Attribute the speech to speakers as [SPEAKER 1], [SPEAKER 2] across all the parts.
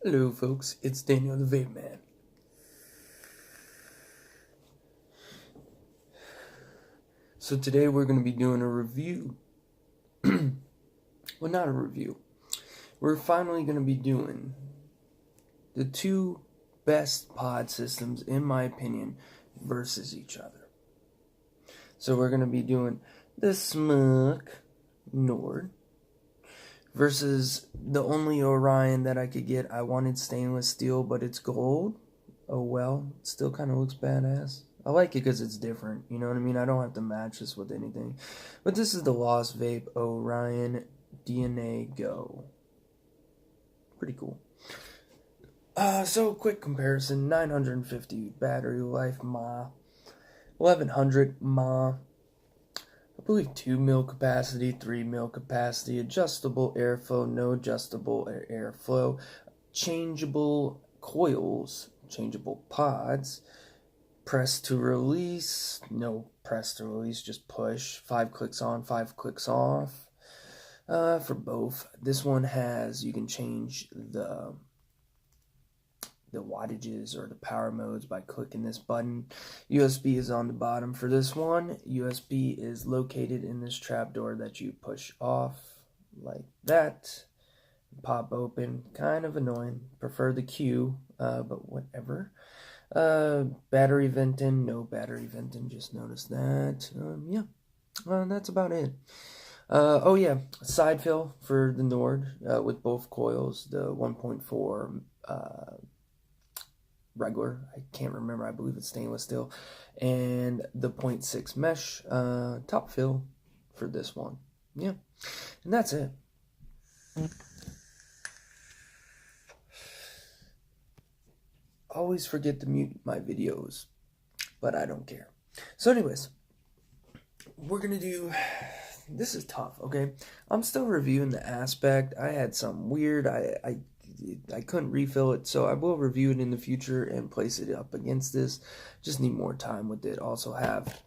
[SPEAKER 1] Hello folks, it's Daniel the Vape Man. So today we're going to be doing a review. Well, not a review. We're finally going to be doing the two best pod systems, in my opinion, versus each other. So we're going to be doing the Smok Nord versus the only Orion that I could get. I wanted stainless steel, but it's gold. Oh well, it still kind of looks badass. I like it because it's different, you know what I mean? I don't have to match this with anything. But this is the Lost Vape Orion Go. Pretty cool. So quick comparison, 950 battery life mAh, 1100 mAh, I believe 2 mil capacity, 3 mil capacity, adjustable airflow, no adjustable airflow, changeable coils, changeable pods, press to release, no press to release, just push, 5 clicks on, 5 clicks off, for both. This one has, you can change the wattages or the power modes by clicking this button. USB is on the bottom for this one. USB is located in this trapdoor that you push off like that. Pop open, kind of annoying. Prefer the Q, but whatever. Battery venting, no battery venting, just notice that. That's about it. Oh yeah, side fill for the Nord with both coils, the 1.4 regular, I can't remember, I believe it's stainless steel, and the 0.6 mesh top fill for this one. Yeah, and that's it. Always forget to mute my videos, but I don't care. So anyways, we're gonna do, this is tough, okay? I'm still reviewing the aspect. I had some weird, I couldn't refill it, so I will review it in the future and place it up against this. Just need more time with it. Also have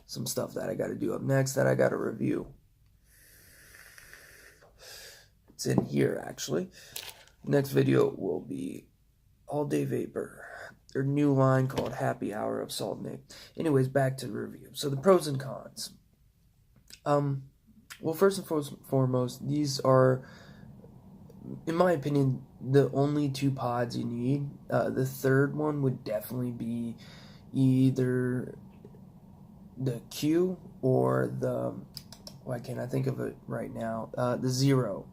[SPEAKER 1] some stuff that I got to do up next that I got to review. It's in here, actually. Next video will be All Day Vapor, their new line called Happy Hour of Salt Nick. Anyways, back to the review. So the pros and cons. Well, first and foremost, these are, in my opinion, the only two pods you need. The third one would definitely be either the Q or the, why can't I think of it right now, the Zero.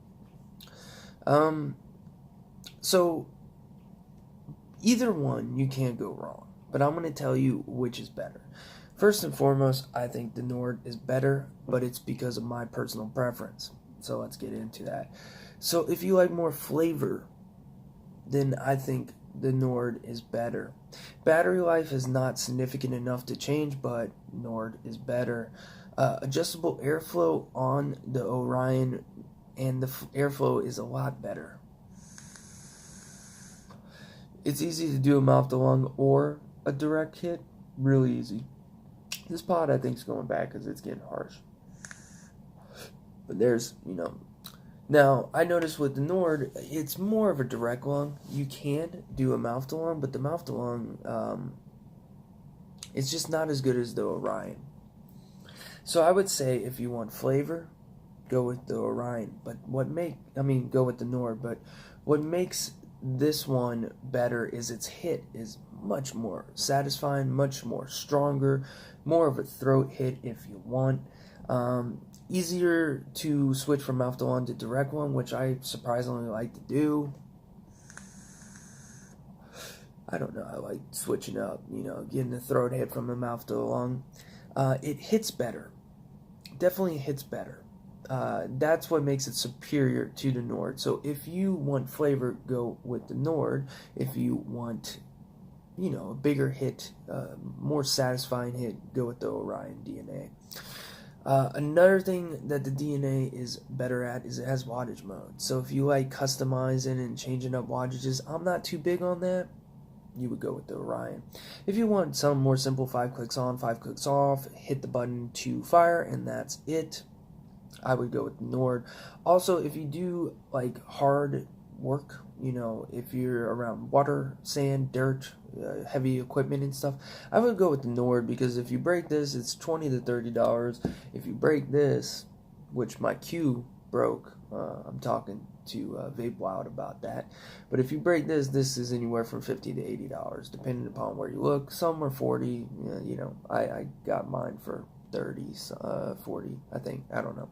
[SPEAKER 1] So either one, you can't go wrong, but I'm going to tell you which is better. First and foremost, I think the Nord is better, but it's because of my personal preference. So let's get into that. So if you like more flavor, then I think the Nord is better. Battery life is not significant enough to change, but Nord is better. Adjustable airflow on the Orion, and the airflow is a lot better. It's easy to do a mouth to lung or a direct hit, really easy. This pod I think is going back because it's getting harsh. But there's, now, I noticed with the Nord, it's more of a direct lung. You can do a mouth to lung, but the mouth to lung, it's just not as good as the Orion. So I would say if you want flavor, go with the Orion. But go with the Nord. But what makes this one better is its hit is much more satisfying, much more stronger, more of a throat hit if you want. Easier to switch from mouth to lung to direct one, which I surprisingly like to do. I don't know, I like switching up, getting the throat hit from the mouth to the lung. It hits better. Definitely hits better. That's what makes it superior to the Nord. So if you want flavor, go with the Nord. If you want, a bigger hit, more satisfying hit, go with the Orion DNA. Another thing that the DNA is better at is it has wattage mode. So if you like customizing and changing up wattages, I'm not too big on that. You would go with the Orion. If you want some more simple, 5 clicks on, 5 clicks off, hit the button to fire, and that's it, I would go with the Nord. Also, if you do like hard work you know, if you're around water, sand, dirt, heavy equipment and stuff, I would go with the Nord, because if you break this, it's $20 to $30. If you break this, which my Q broke, I'm talking to Vape Wild about that. But if you break this, this is anywhere from $50 to $80, depending upon where you look. Some are 40. You know, I got mine for 30, 40, I think. I don't know.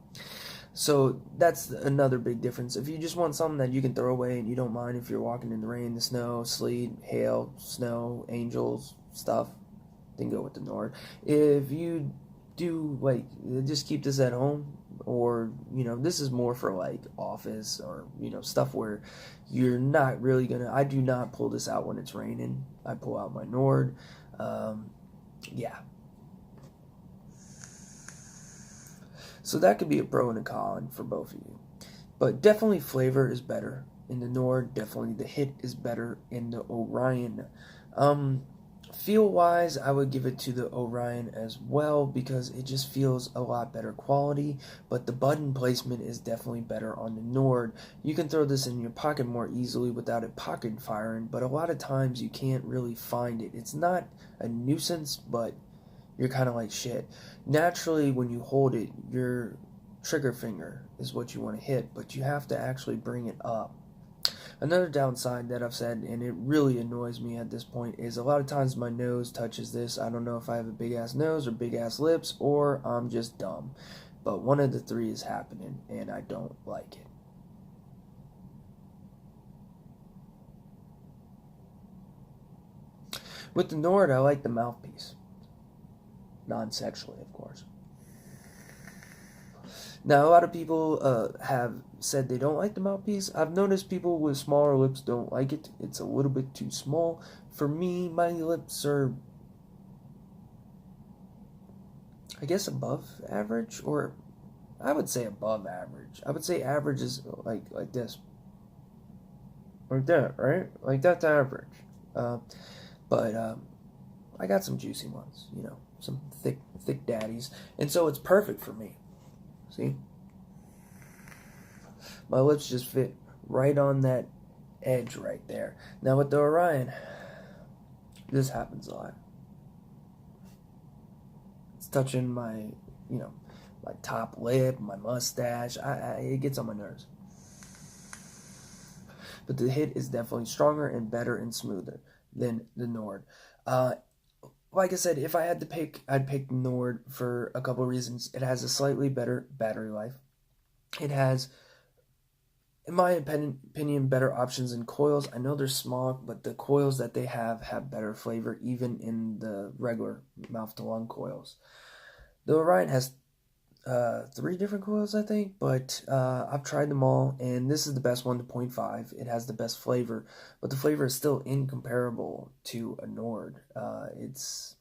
[SPEAKER 1] So that's another big difference. If you just want something that you can throw away and you don't mind if you're walking in the rain, the snow, sleet, hail, snow, angels, stuff, then go with the Nord. If you do, like, just keep this at home, or, you know, this is more for, like, office or, you know, stuff where you're not really gonna, I do not pull this out when it's raining. I pull out my Nord. Yeah. So that could be a pro and a con for both of you. But definitely flavor is better in the Nord. Definitely the hit is better in the Orion. Feel-wise, I would give it to the Orion as well, because it just feels a lot better quality. But the button placement is definitely better on the Nord. You can throw this in your pocket more easily without it pocket firing, but a lot of times you can't really find it. It's not a nuisance, but you're kind of like, shit. Naturally, when you hold it, your trigger finger is what you want to hit, but you have to actually bring it up. Another downside that I've said, and it really annoys me at this point, is a lot of times my nose touches this. I don't know if I have a big-ass nose or big-ass lips, or I'm just dumb. But one of the three is happening, and I don't like it. With the Nord, I like the mouthpiece. Non-sexually, of course. Now, a lot of people have said they don't like the mouthpiece. I've noticed people with smaller lips don't like it. It's a little bit too small. For me, my lips are, I guess, above average, or I would say above average. I would say average is like this. Like that, right? Like that's average. But I got some juicy ones, you know, some thick daddies, and so it's perfect for me. See? My lips just fit right on that edge right there. Now with the Orion, this happens a lot. It's touching my, you know, my top lip, my mustache. It gets on my nerves. But the hit is definitely stronger and better and smoother than the Nord. Like I said, if I had to pick, I'd pick Nord for a couple of reasons. It has a slightly better battery life. It has, in my opinion, better options in coils. I know they're small, but the coils that they have better flavor, even in the regular mouth-to-lung coils. The Orion has 3 different coils, I think, but I've tried them all, and this is the best one, to 0.5. It has the best flavor, but the flavor is still incomparable to a Nord. It's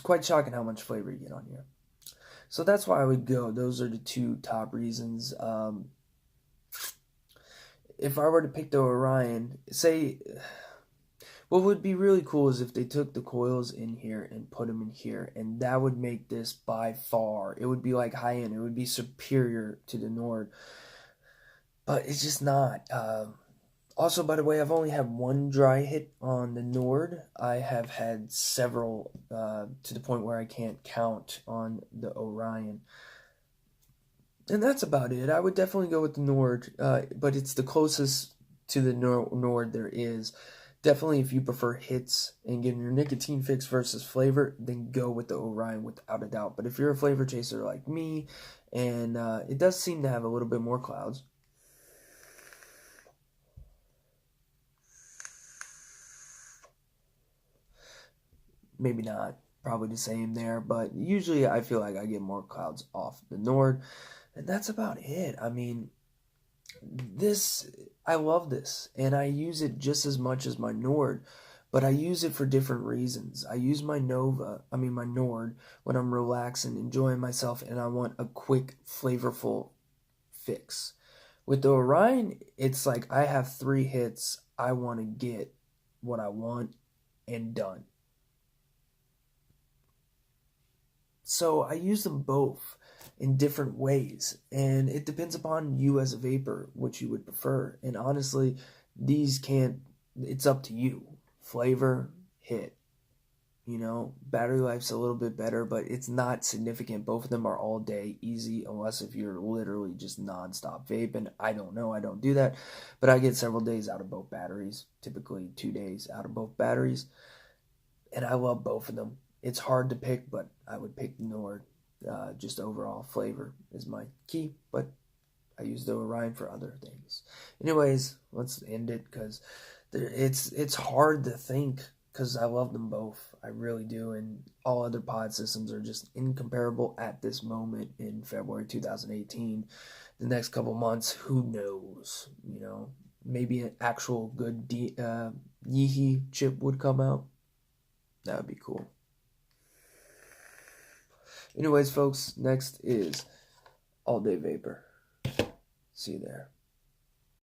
[SPEAKER 1] quite shocking how much flavor you get on here. So that's why I would go. Those are the 2 top reasons. If I were to pick the Orion, say, what would be really cool is if they took the coils in here and put them in here, and that would make this by far, it would be like high-end, it would be superior to the Nord, but it's just not. Also, by the way, I've only had 1 dry hit on the Nord. I have had several, to the point where I can't count on the Orion. And that's about it. I would definitely go with the Nord, but it's the closest to the Nord there is. Definitely, if you prefer hits and getting your nicotine fix versus flavor, then go with the Orion without a doubt. But if you're a flavor chaser like me, and it does seem to have a little bit more clouds. Maybe not, probably the same there, but usually I feel like I get more clouds off the Nord, and that's about it. I mean, I love this, and I use it just as much as my Nord, but I use it for different reasons. I use my Nord, when I'm relaxing, enjoying myself, and I want a quick, flavorful fix. With the Orion, it's like I have 3 hits. I want to get what I want and done. So I use them both in different ways, and it depends upon you as a vapor, what you would prefer. And honestly, These can't, it's up to you. Flavor, hit. You know, battery life's a little bit better, but it's not significant. Both of them are all day easy, unless if you're literally just non-stop vaping. I don't know, I don't do that, but I get several days out of both batteries, typically 2 days out of both batteries, and I love both of them. It's hard to pick, but I would pick Nord. Just overall flavor is my key, but I use the Orion for other things. Anyways, let's end it, because it's hard to think, because I love them both. I really do, and all other pod systems are just incomparable at this moment in February 2018. The next couple months, who knows? You know, maybe an actual good Yeehee chip would come out. That would be cool. Anyways, folks, next is All Day Vapor. See you there.